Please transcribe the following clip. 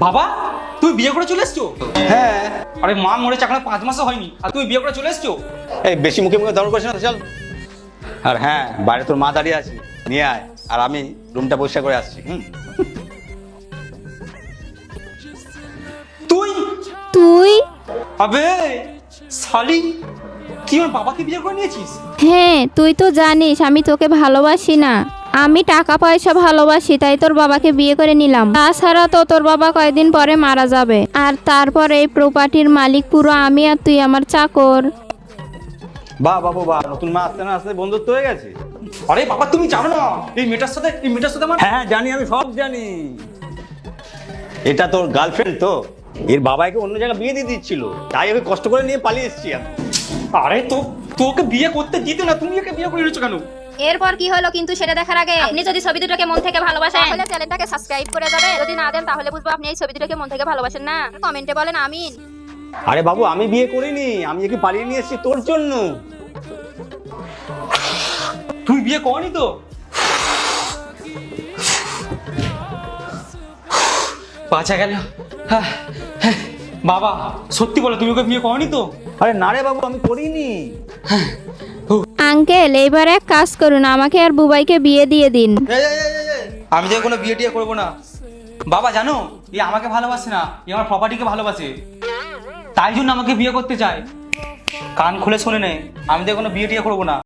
বাবা তুমি বিয়ে করে চলে এসছো? হ্যাঁ। আরে মা মরে এখনো 5 মাসও হয়নি আর তুমি বিয়ে করে চলে এসছো? এই বেশি মুখে মুখে দরকার করিস না, চল। আর হ্যাঁ, বাইরে তোর মা দাঁড়িয়ে আছে, নিয়ে আয়। আর আমি রুমটা পরিষ্কার করে আসছি। তুই তুই? আবে শালি, কি ওর বাবাকে বিয়ে করে নিয়েছিস? হ্যাঁ, তুই তো জানিস আমি তোকে ভালোবাসি না, আমি টাকা পয়সা ভালোবাসি, তাই তোর বাবাকে বিয়ে করে নিলাম। তাছাড়া তো তোর বাবা কয়েকদিন পরে মারা যাবে, আর তারপর এই প্রপার্টির মালিক পুরো আমি, আর তুই আমার চাকর। বাহ বাবু বাহ, নতুন মা আসতে না আসতে বন্ধুত্ব হয়ে গেছে। আরে বাবা তুমি জানো না এই মেয়েটার সাথে আমার হ্যাঁ জানি, আমি সব জানি। এটা তোর গার্লফ্রেন্ড তো, এর বাবাকে অন্য জায়গায় বিয়ে দিয়ে দিচ্ছিল, তাই আমি কষ্ট করে নিয়ে পালিয়ে এসেছি আমি। আরে তোকে বিয়ে করতে দিতে না, তুমি একে বিয়ে করে নিয়েছো কেন? এরপর কি হলো কিন্তু সেটা দেখার আগে আপনি যদি ছবি দুটোকে মন থেকে ভালোবাসেন তাহলে চ্যানেলটাকে সাবস্ক্রাইব করে যাবেন। যদি না দেন তাহলে বুঝবো আপনি এই ছবি দুটোকে মন থেকে ভালোবাসেন না। কমেন্টে বলেন আমিন। আরে বাবু, আমি বিয়ে করিনি, আমি একে পালিয়ে নিয়ে এসেছি তোর জন্য। তুই বিয়ে করনি তো? বাঁচা গেল। বাবা সত্যি বলো, তুমি ওকে বিয়ে করনি তো? আরে না রে বাবু, আমি করিনি। আঙ্কেল, এইবার এক কাজ করুন, আমাকে আর বুবাইকে বিয়ে দিয়ে দিন। আমি তো কোনো বিয়ে টিয়ে করবো না। বাবা জানো, এ আমাকে ভালোবাসে না, এ আমার প্রপার্টিকে ভালোবাসে, তাই জন্য আমাকে বিয়ে করতে চায়। কান খুলে শুনে নে, আমি তো কোনো বিয়ে টিয়ে করবো না।